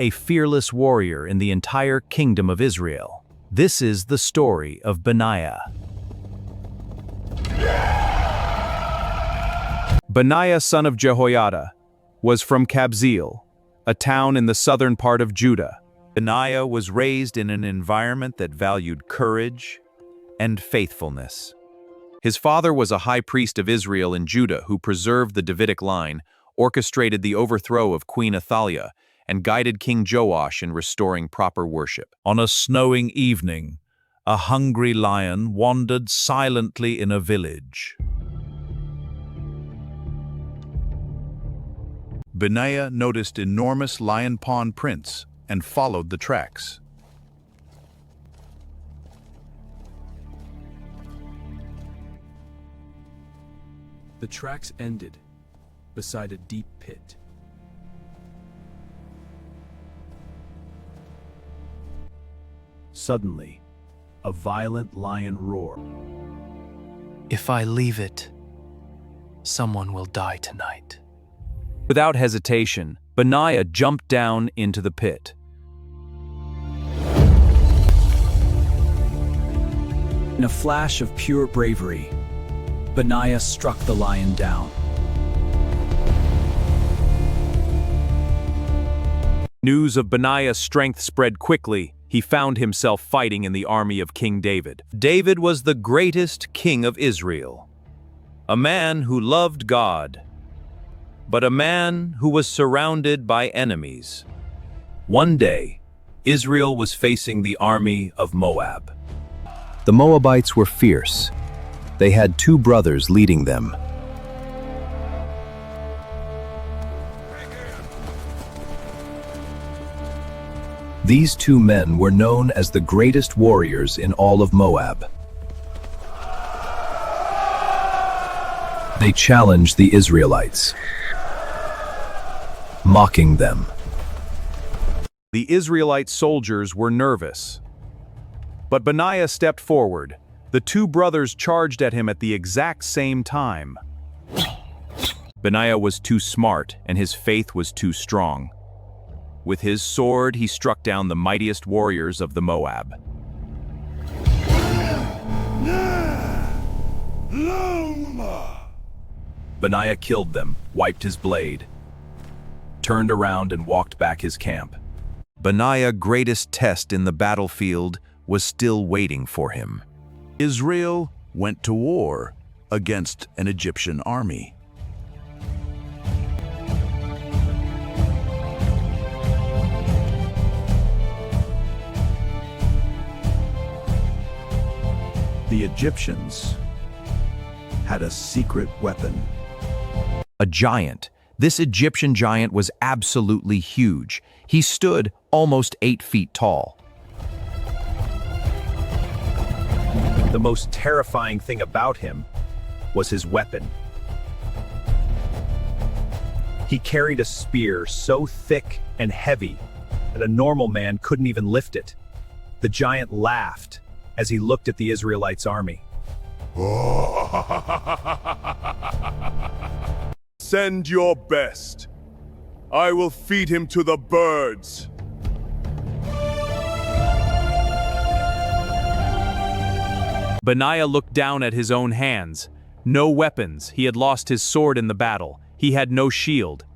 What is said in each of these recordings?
a fearless warrior in the entire kingdom of Israel. This is the story of Benaiah. Benaiah, son of Jehoiada, was from Kabzeel, a town in the southern part of Judah. Benaiah was raised in an environment that valued courage and faithfulness. His father was a high priest of Israel in Judah who preserved the Davidic line, orchestrated the overthrow of Queen Athaliah, and guided King Joash in restoring proper worship. On a snowing evening, a hungry lion wandered silently in a village. Benaiah noticed enormous lion paw prints and followed the tracks. The tracks ended beside a deep pit. Suddenly, a violent lion roared. If I leave it, someone will die tonight. Without hesitation, Benaiah jumped down into the pit. In a flash of pure bravery, Benaiah struck the lion down. News of Benaiah's strength spread quickly. He found himself fighting in the army of King David. David was the greatest king of Israel, a man who loved God, but a man who was surrounded by enemies. One day, Israel was facing the army of Moab. The Moabites were fierce. They had two brothers leading them. These two men were known as the greatest warriors in all of Moab. They challenged the Israelites, mocking them. The Israelite soldiers were nervous. But Benaiah stepped forward. The two brothers charged at him at the exact same time. Benaiah was too smart, and his faith was too strong. With his sword, he struck down the mightiest warriors of the Moab. Benaiah killed them, wiped his blade, turned around and walked back his camp. Benaiah's greatest test in the battlefield was still waiting for him. Israel went to war against an Egyptian army. The Egyptians had a secret weapon. A giant. This Egyptian giant was absolutely huge. He stood almost 8 feet tall. The most terrifying thing about him was his weapon. He carried a spear so thick and heavy that a normal man couldn't even lift it. The giant laughed as he looked at the Israelites' army. Send your best. I will feed him to the birds. Benaiah looked down at his own hands. No weapons. He had lost his sword in the battle. He had no shield.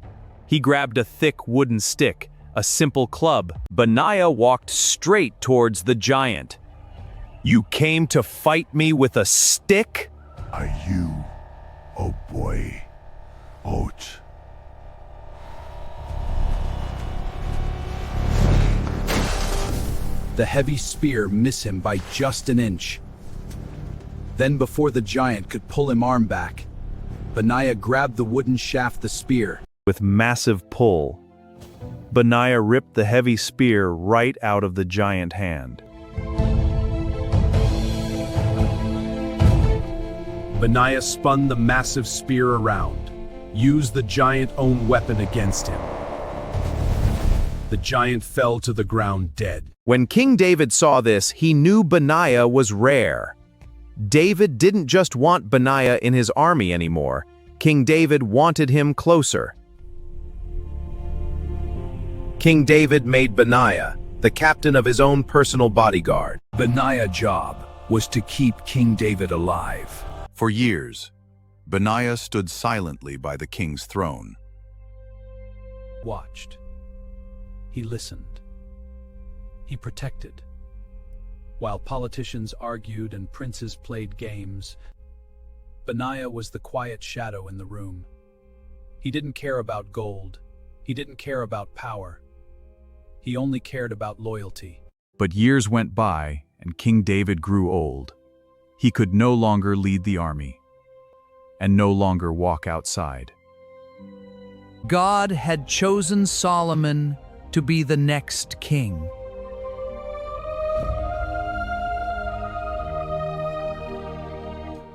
He grabbed a thick wooden stick, a simple club. Benaiah walked straight towards the giant. "You came to fight me with a stick?" Are you, oh boy, Oat? The heavy spear missed him by just an inch. Then before the giant could pull his arm back, Benaiah grabbed the wooden shaft of the spear. With massive pull, Benaiah ripped the heavy spear right out of the giant hand. Benaiah spun the massive spear around, used the giant's own weapon against him. The giant fell to the ground dead. When King David saw this, he knew Benaiah was rare. David didn't just want Benaiah in his army anymore. King David wanted him closer. King David made Benaiah the captain of his own personal bodyguard. Benaiah's job was to keep King David alive. For years, Benaiah stood silently by the king's throne. Watched. He listened. He protected. While politicians argued and princes played games, Benaiah was the quiet shadow in the room. He didn't care about gold. He didn't care about power. He only cared about loyalty. But years went by, and King David grew old. He could no longer lead the army, and no longer walk outside. God had chosen Solomon to be the next king.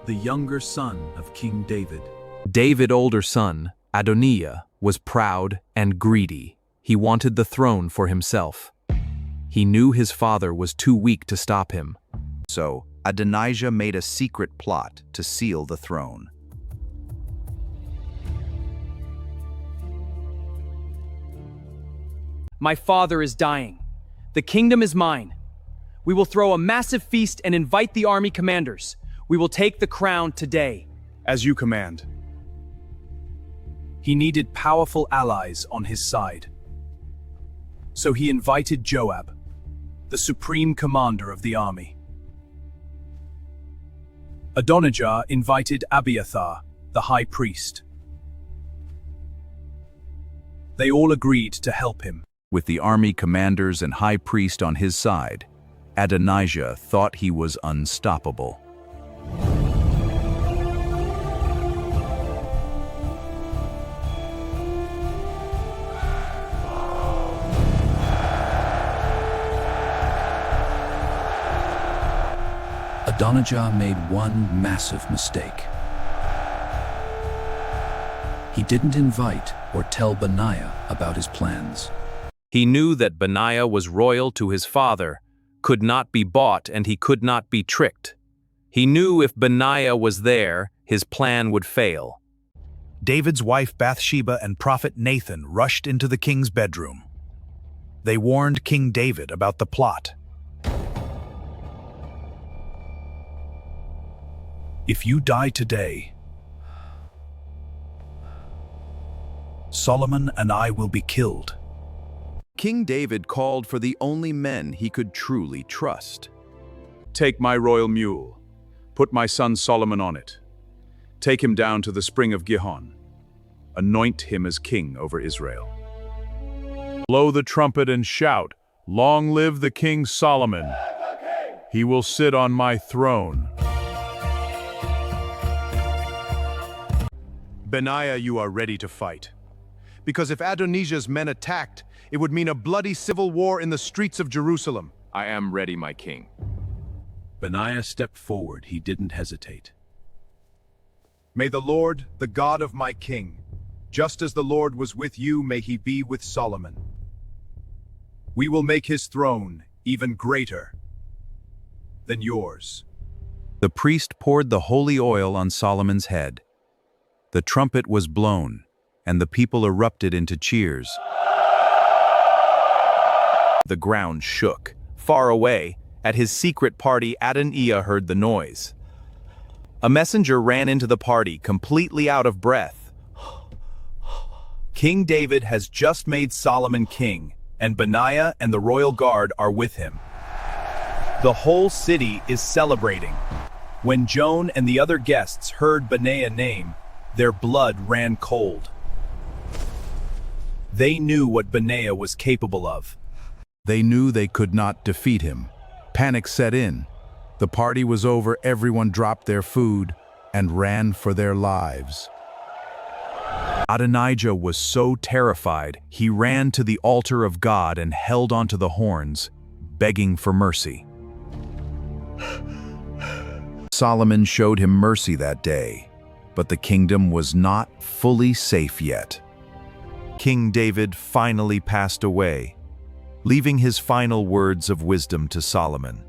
The younger son of King David. David's older son, Adoniah, was proud and greedy. He wanted the throne for himself. He knew his father was too weak to stop him. So, Adonijah made a secret plot to seal the throne. My father is dying. The kingdom is mine. We will throw a massive feast and invite the army commanders. We will take the crown today. As you command. He needed powerful allies on his side. So he invited Joab, the supreme commander of the army. Adonijah invited Abiathar, the high priest. They all agreed to help him. With the army commanders and high priest on his side, Adonijah thought he was unstoppable. Adonijah made one massive mistake. He didn't invite or tell Benaiah about his plans. He knew that Benaiah was royal to his father, could not be bought, and he could not be tricked. He knew if Benaiah was there, his plan would fail. David's wife Bathsheba and prophet Nathan rushed into the king's bedroom. They warned King David about the plot. If you die today, Solomon and I will be killed. King David called for the only men he could truly trust. Take my royal mule. Put my son Solomon on it. Take him down to the spring of Gihon. Anoint him as king over Israel. Blow the trumpet and shout, "Long live the King Solomon! He will sit on my throne." Benaiah, you are ready to fight. Because if Adonijah's men attacked, it would mean a bloody civil war in the streets of Jerusalem. I am ready, my king. Benaiah stepped forward. He didn't hesitate. May the Lord, the God of my king, just as the Lord was with you, may he be with Solomon. We will make his throne even greater than yours. The priest poured the holy oil on Solomon's head. The trumpet was blown, and the people erupted into cheers. The ground shook. Far away, at his secret party, Adoniah heard the noise. A messenger ran into the party, completely out of breath. King David has just made Solomon king, and Benaiah and the royal guard are with him. The whole city is celebrating. When Joan and the other guests heard Benaiah's name, their blood ran cold. They knew what Benaiah was capable of. They knew they could not defeat him. Panic set in. The party was over, everyone dropped their food and ran for their lives. Adonijah was so terrified, he ran to the altar of God and held onto the horns, begging for mercy. Solomon showed him mercy that day, but the kingdom was not fully safe yet. King David finally passed away, leaving his final words of wisdom to Solomon.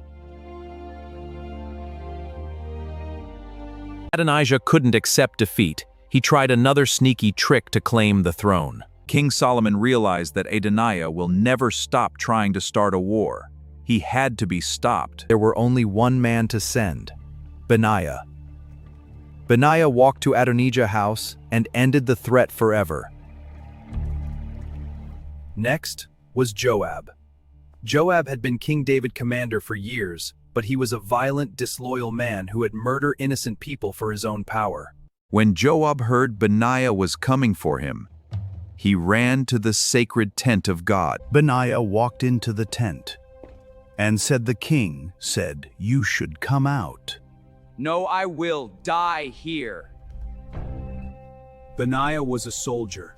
Adonijah couldn't accept defeat. He tried another sneaky trick to claim the throne. King Solomon realized that Adoniah will never stop trying to start a war. He had to be stopped. There were only one man to send, Benaiah. Benaiah walked to Adonijah's house and ended the threat forever. Next was Joab. Joab had been King David's commander for years, but he was a violent, disloyal man who had murdered innocent people for his own power. When Joab heard Benaiah was coming for him, he ran to the sacred tent of God. Benaiah walked into the tent and said, "The king said you should come out." No, I will die here. Benaiah was a soldier,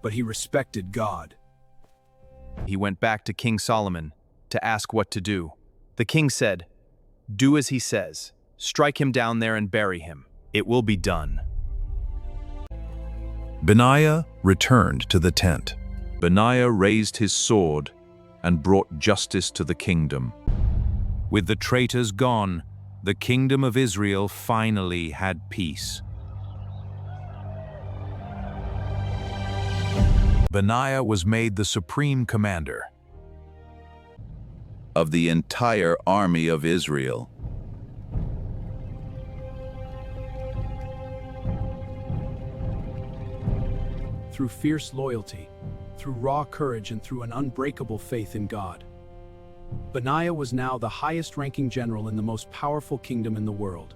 but he respected God. He went back to King Solomon to ask what to do. The king said, "Do as he says. Strike him down there and bury him. It will be done." Benaiah returned to the tent. Benaiah raised his sword and brought justice to the kingdom. With the traitors gone, the kingdom of Israel finally had peace. Benaiah was made the supreme commander Of the entire army of Israel. Through fierce loyalty, through raw courage, and through an unbreakable faith in God, Benaiah was now the highest-ranking general in the most powerful kingdom in the world.